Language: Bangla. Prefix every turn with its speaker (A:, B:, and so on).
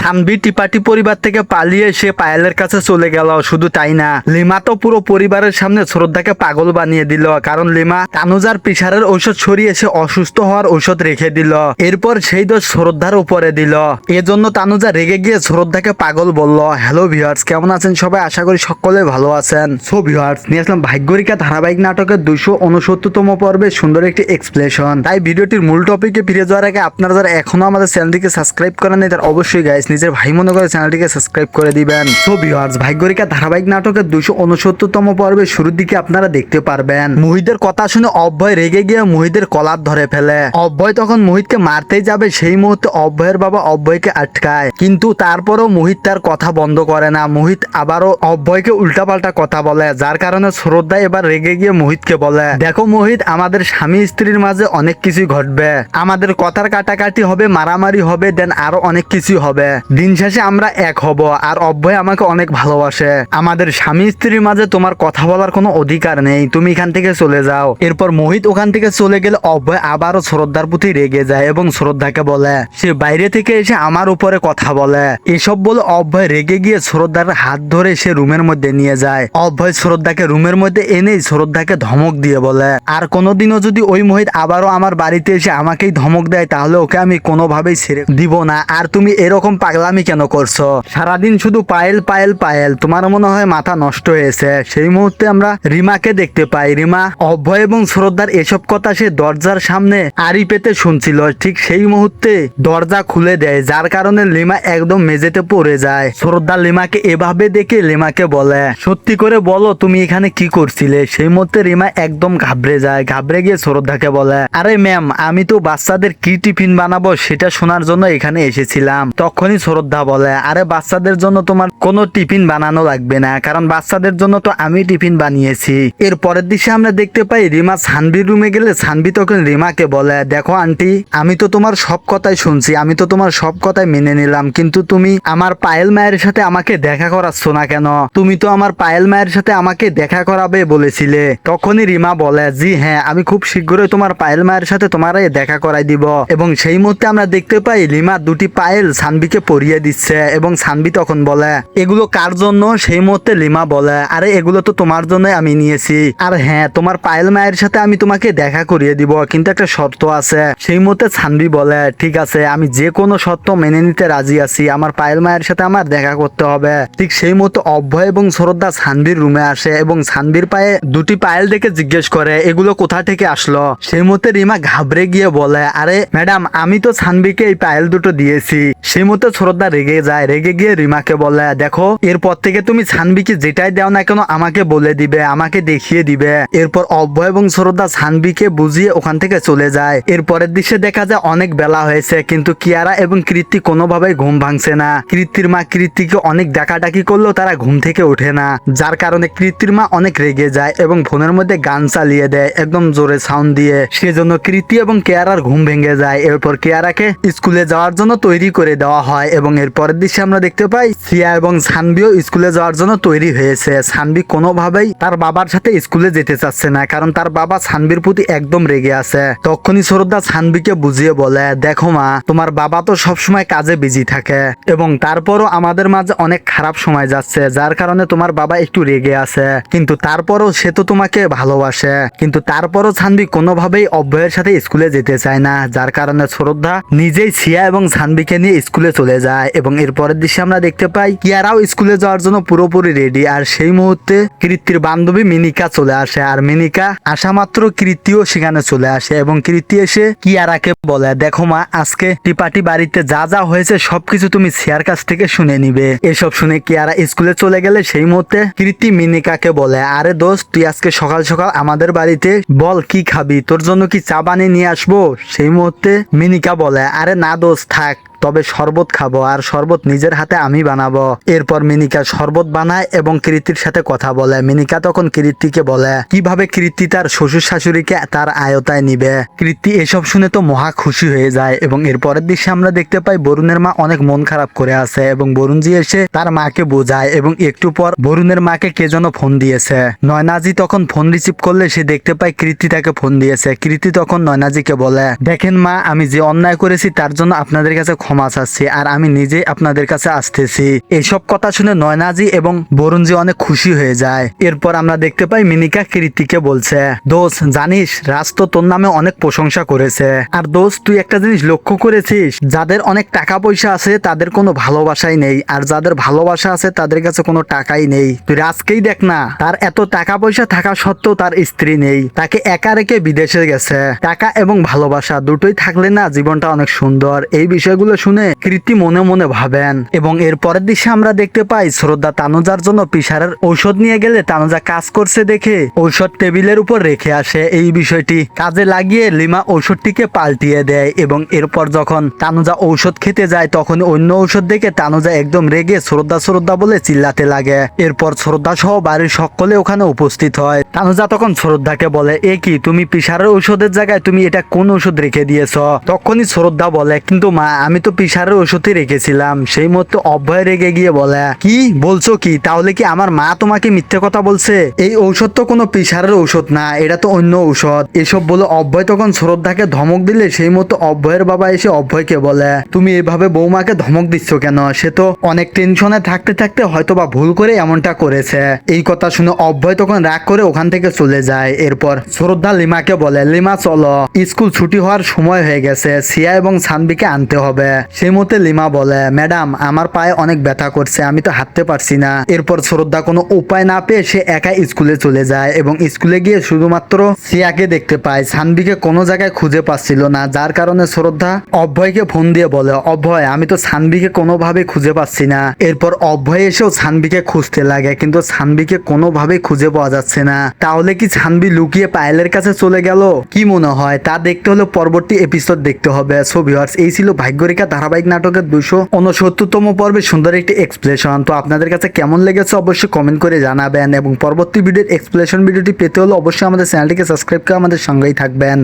A: সানভি টিপাটি পরিবার থেকে পালিয়ে সে পায়েলের কাছে চলে গেল। শুধু তাই না, লিমা তো পুরো পরিবারের সামনে শ্রদ্ধাকে পাগল বানিয়ে দিল, কারণ লিমা তানুজার প্রেসারের ঔষধ সরিয়ে সে অসুস্থ হওয়ার ঔষধ রেখে দিল। এরপর সেই দোষ শ্রদ্ধার উপরে দিল। এজন্য তানুজা রেগে গিয়ে শ্রদ্ধাকে পাগল বলল। হ্যালো ভিউয়ার্স, কেমন আছেন সবাই? আশা করি সকলে ভালো আছেন। সো ভিউয়ার্স, নিয়ে আসলাম ভাগ্যরেখা ধারাবাহিক নাটকের 269তম পর্বে সুন্দর একটি এক্সপ্লেনেশন। তাই ভিডিওটির মূল টপিকে ফিরে যাওয়ার আগে আপনারা যারা এখনো আমাদের চ্যানেলটিকে সাবস্ক্রাইব করেন নাই, তার অবশ্যই গাইস নিজের ভাই মনে করে চ্যানেলটিকে সাবস্ক্রাইব করে দিবেন। সো ভিউয়ার্স, ভাগ্যরেখা ধারাবাহিক নাটকের 269তম পর্বে শুরুর দিকে আপনারা দেখতে পারবেন মুহিতের কথা শুনে অভয় রেগে গিয়ে মুহিতের কলার ধরে ফেলে। অভয় তখন মুহিতকে মারতেই যাবে, সেই মুহূর্তে অভয়ের বাবা অভয়কে আটকায়, কিন্তু তারপরও মুহিত তার কথা বন্ধ করে না। মুহিত আবারও অভয়কে উল্টাপাল্টা কথা বলে, যার কারণে শ্রদ্ধা এবার রেগে গিয়ে মুহিতকে বলে, দেখো মুহিত, আমাদের স্বামী স্ত্রীর মাঝে অনেক কিছুই ঘটবে, আমাদের কথার কাটাকাটি হবে, মারামারি হবে, দেন আরো অনেক কিছু হবে, দিন শেষে আমরা এক হব। আর অভয় আমাকে অনেক ভালোবাসে, আমাদের স্বামী স্ত্রীর মাঝে তোমার কথা বলার কোনো অধিকার নেই, তুমি এখান থেকে চলে যাও। এরপর মোহিত ওখান থেকে চলে গেলে অভয় আবারও শ্রদ্ধার প্রতি রেগে যায় এবং শ্রদ্ধাকে বলে সে বাইরে থেকে এসে আমার উপরে কথা বলে। এসব বলে অভয় রেগে গিয়ে শ্রদ্ধার হাত ধরে সে রুমের মধ্যে নিয়ে যায়। অভয় শ্রদ্ধাকে রুমের মধ্যে এনেই শ্রদ্ধাকে ধমক দিয়ে বলে, আর কোনোদিনও যদি ওই মোহিত আবারও আমার বাড়িতে এসে আমাকেই ধমক দেয়, তাহলে ওকে আমি কোনোভাবেই ছেড়ে দিব না। আর তুমি এরকম পাগলামি কেন করছো? সারাদিন শুধু পায়েল পায়েল পায়েল, তোমার মনে হয় মাথা নষ্ট হয়েছে। সেই মুহূর্তে আমরা রিমাকে দেখতে পাই। রিমা অভয় এবং শ্রদ্ধার এসব কথা সে দরজার সামনে আড়ি পেতে শুনছিল। ঠিক সেই মুহূর্তে দরজা খুলে দেয়, যার কারণে লিমা একদম মেঝেতে পড়ে যায়। শ্রদ্ধা লিমাকে এভাবে দেখে লিমাকে বলে, সত্যি করে বলো তুমি এখানে কি করছিলে? সেই মুহূর্তে রিমা একদম ঘাবড়ে যায়। ঘাবড়ে গিয়ে শ্রদ্ধাকে বলে, আরে ম্যাম, আমি তো বাচ্চাদের কি টিফিন বানাবো সেটা শোনার জন্য এখানে এসেছিলাম। তখনই শ্রদ্ধা বলে, আরে বাচ্চাদের জন্য তোমার কোনো টিফিন বানানো লাগবে না, কারণ বাচ্চাদের জন্য তো আমি টিফিন বানিয়েছি। এর পরের দৃশ্যে আমরা দেখতে পাই রিমা সানভির রুমে গেলে সানভি তখন রিমাকে বলে, দেখো আন্টি, আমি তো তোমার সব কথাই শুনছি, আমি তো তোমার সব কথাই মেনে নিলাম, কিন্তু তুমি আমার পায়েল মায়ের সাথে আমাকে দেখা করাচ্ছ না কেন? তুমি তো আমার পায়েল মায়ের সাথে আমাকে দেখা করাবে বলেছিলে। তখনই রিমা বলে, জি হ্যাঁ, আমি খুব শীঘ্রই তোমার পায়েল মায়ের সাথে তোমার দেখা করাই দিব। এবং সেই মুহূর্তে আমরা দেখতে পাই রিমা দুটি পায়েল সানভিকে পরিয়ে দিচ্ছে এবং সানভি তখন বলে, এগুলো কার জন্য? সেই মুহূর্তে লিমা বলে, আরে এগুলো তো তোমার জন্য আমি নিয়েছি, আর হ্যাঁ, তোমার পায়েল মায়ের সাথে আমি তোমাকে দেখা করিয়ে দিব, কিন্তু একটা শর্ত আছে। সেই মুহূর্তে সানভি বলে, ঠিক আছে, আমি যে কোনো শর্ত মেনে নিতে রাজি আছি, আমার পায়েল মায়ের সাথে আমার দেখা করতে হবে। ঠিক সেই মুহূর্তে অভয় এবং শ্রদ্ধা সানভির রুমে আসে এবং সানভির পায়ে দুটি পায়েল দেখে জিজ্ঞেস করে, এগুলো কোথা থেকে আসলো? সেই মুহূর্তে রিমা ঘাবড়ে গিয়ে বলে, আরে ম্যাডাম, আমি তো সানভিকে এই পায়েল দুটো দিয়েছি। সেই মুহূর্তে শ্রদ্ধা রেগে যায়। রেগে গিয়ে রিমাকে বলে, দেখো, এরপর থেকে তুমি সানভিকে যেটাই দাও না কেন আমাকে বলে দিবে, আমাকে দেখিয়ে দিবে। এরপর অভয় এবং শ্রদ্ধা সানভিকে বুঝিয়ে ওখান থেকে চলে যায়। এরপরের দৃশ্যে দেখা যায় অনেক বেলা হয়েছে, কিন্তু কিয়ারা এবং কৃত্তি কোনোভাবেই ঘুম ভাঙছে না। কৃত্তির মা কৃত্তিকে অনেক ডাকাডাকি করলেও তারা ঘুম থেকে ওঠে না, যার কারণে কৃত্তির মা অনেক রেগে যায় এবং ফোনের মধ্যে গান চালিয়ে দেয় একদম জোরে সাউন্ড দিয়ে। সেজন্য কৃত্তি এবং কেয়ারার ঘুম ভেঙে যায়। এরপর কেয়ারাকে স্কুলে যাওয়ার জন্য তৈরি করে দেওয়া হয় এবং এরপরের দৃশ্যে আমরা দেখতে পাই সিয়া এবং সানভিও স্কুলে যাওয়ার জন্য তৈরি হয়েছে। সানভি কোনোভাবেই তার বাবার সাথে স্কুলে যেতে চাচ্ছে না, কারণ তার বাবা সানভির প্রতি একদম রেগে আছে। তখনই শ্রদ্ধা সানভিকে বুঝিয়ে বলে, দেখো মা, তোমার বাবা তো সবসময় কাজে বিজি থাকে এবং তারপরও আমাদের মাঝে অনেক খারাপ সময় যাচ্ছে, যার কারণে তোমার বাবা একটু রেগে আছে, কিন্তু তারপরও সে তো তোমাকে ভালোবাসে। কিন্তু তারপরও সানভি কোনোভাবেই অভয়ের সাথে স্কুলে যেতে চায় না, যার কারণে শ্রদ্ধা নিজেই সিয়া এবং সানভিকে নিয়ে স্কুলে চলে যায়। এবং এরপরের দৃশ্যে আমরা দেখতে পাই কিয়ারাও স্কুলে যাওয়ার জন্য পুরোপুরি রেডি। আর সেই মুহূর্তে কৃত্তির বান্ধবী মিনিকা চলে আসে, আর মিনিকা আসা মাত্র কৃত্তিও সেখানে চলে আসে এবং কৃত্তি এসে কিয়ারাকে বলে, দেখো মা, আজকে টিপাটি বাড়িতে যা যা হয়েছে সবকিছু তুমি সিয়ার কাছ থেকে শুনে নিবে। এসব শুনে কিয়ারা স্কুলে চলে গেলে সেই মুহূর্তে কৃত্তি মিনিকাকে বলে, আরে দোস্ত, তুই আজকে সকাল সকাল আমাদের বাড়িতে বল কি খাবি, তোর জন্য কি চা বানিয়ে নিয়ে আসবো? সেই মুহূর্তে মিনিকা বলে, আরে না দোস্ত, থাক, তবে শরবত খাবো, আর শরবত নিজের হাতে আমি বানাবো। এরপর মিনিকা শরবত বানায় এবং কৃত্তির সাথে কথা বলে। মিনিকা তখন কৃত্তিকে বলে কিভাবে কৃত্তি তার শ্বশুর শাশুড়িকে তার আয়তায় নিবে। কৃত্তি এসব শুনে তো মহা খুশি হয়ে যায় এবং এরপরের দৃশ্যে আমরা দেখতে পাই বরুণের মা অনেক মন খারাপ করে আছে এবং বরুণজি এসে তার মাকে বোঝায় এবং একটু পর বরুণের মাকে কে যেন ফোন দিয়েছে। নয়নাজি তখন ফোন রিসিভ করলে সে দেখতে পায় কৃত্তি তাকে ফোন দিয়েছে। কৃত্তি তখন নয়নাজিকে বলে, দেখেন মা, আমি যে অন্যায় করেছি তার জন্য আপনাদের কাছে ক্ষমা চাচ্ছি আর আমি নিজেই আপনাদের কাছে আসতেছি। এইসব কথা শুনে নয়নাজি এবং বরুণজি অনেক খুশি হয়ে যায়। এরপর আমরা দেখতে পাই মিনিকা কীর্তিকে বলছে, দোস্ত জানিস রাজ তো তোর নামে অনেক প্রশংসা করেছে। আর দোস্ত তুই একটা জিনিস লক্ষ্য করেছিস, যাদের অনেক টাকা পয়সা আছে তাদের কোনো ভালোবাসাই নেই, আর যাদের ভালোবাসা আছে তাদের কাছে কোনো টাকাই নেই। তুই রাজকেই দেখ না, তার এত টাকা পয়সা থাকা সত্ত্বেও তার স্ত্রী নেই, তাকে একা রেখে বিদেশে গেছে। টাকা এবং ভালোবাসা দুটোই থাকলে না জীবনটা অনেক সুন্দর। এই বিষয়গুলো শুনে কীর্তি মনে মনে ভাবেন। এবং এর পরের দৃশ্যে আমরা দেখতে পাই শ্রদ্ধা তানুজার জন্য প্রেসারের ঔষধ নিয়ে গেলে তানুজা কাজ করছে দেখে ঔষধ টেবিলের উপর রেখে আসে। এই বিষয়টি কাজে লাগিয়ে লিমা ঔষধটিকে পাল্টিয়ে দেয় এবং এরপর যখন তানুজা ঔষধ খেতে যায় তখন অন্য ঔষধ দেখে তানুজা একদম রেগে শ্রদ্ধা শ্রদ্ধা বলে চিল্লাতে লাগে। এরপর শ্রদ্ধা সহ বাড়ির সকলে ওখানে উপস্থিত হয়। তানুজা তখন শ্রদ্ধাকে বলে, এ কি তুমি প্রেসারের ঔষধের জায়গায় তুমি এটা কোন ওষুধ রেখে দিয়েছ? তখনই শ্রদ্ধা বলে, কিন্তু মা আমি তো প্রেসারের ওষুধই রেখেছিলাম। সেই মতো অভয় রেগে গিয়ে বলে, কি বলছো কি? তাহলে কি আমার মা তোমাকে মিথ্যে কথা বলছে? এই ঔষধ তো কোনো প্রেসারের ঔষধ না, এটা তো অন্য ঔষধ। এসব বলে অভয় তখন শ্রদ্ধাকে ধমক দিলে সেই মতো অভয়ের বাবা এসে অভয়কে বলে, তুমি এভাবে বৌমাকে ধমক দিচ্ছ কেন? সে তো অনেক টেনশনে থাকতে থাকতে হয়তোবা ভুল করে এমনটা করেছে। এই কথা শুনে অভয় তখন রাগ করে ওখান থেকে চলে যায়। এরপর শ্রদ্ধা লিমাকে বলে, লিমা চলো, স্কুল ছুটি হওয়ার সময় হয়ে গেছে, সিয়া এবং সানবিকে আনতে হবে। সেই মতে লিমা বলে, ম্যাডাম আমার পায়ে অনেক ব্যথা করছে, আমি তো হাঁটতে পারছি না। এরপর শ্রদ্ধা কোনো উপায় না পেয়ে সে একা স্কুলে চলে যায় এবং স্কুলে গিয়ে শুধুমাত্র সিয়াকে দেখতে পায়। সানবিকে কোনো জায়গায় খুঁজে পাচ্ছিল না, যার কারণে শ্রদ্ধা অভয়কে ফোন দিয়ে বলে, অভয় আমি তো সানবিকে কোনোভাবে খুঁজে পাচ্ছি না। এরপর অভয় এসেও সানবিকে খুঁজতে লাগে, কিন্তু সানবিকে কোনোভাবেই খুঁজে পাওয়া যাচ্ছে না। তাহলে কি সানবি লুকিয়ে পায়েলের কাছে চলে গেল? কি মনে হয়? তা দেখতে হলে পরবর্তী এপিসোড দেখতে হবে। সো ভিউয়ার্স, এই ছিল ভাগ্যরেখা ধারাবাহিক নাটকের 269তম পর্বে সুন্দর একটি এক্সপ্লেশন। তো আপনাদের কাছে কেমন লেগেছে অবশ্যই কমেন্ট করে জানাবেন এবং পরবর্তী ভিডিওর এক্সপ্লেশন ভিডিওটি পেতে হলে অবশ্যই আমাদের চ্যানেলটিকে সাবস্ক্রাইব করে আমাদের সঙ্গেই থাকবেন।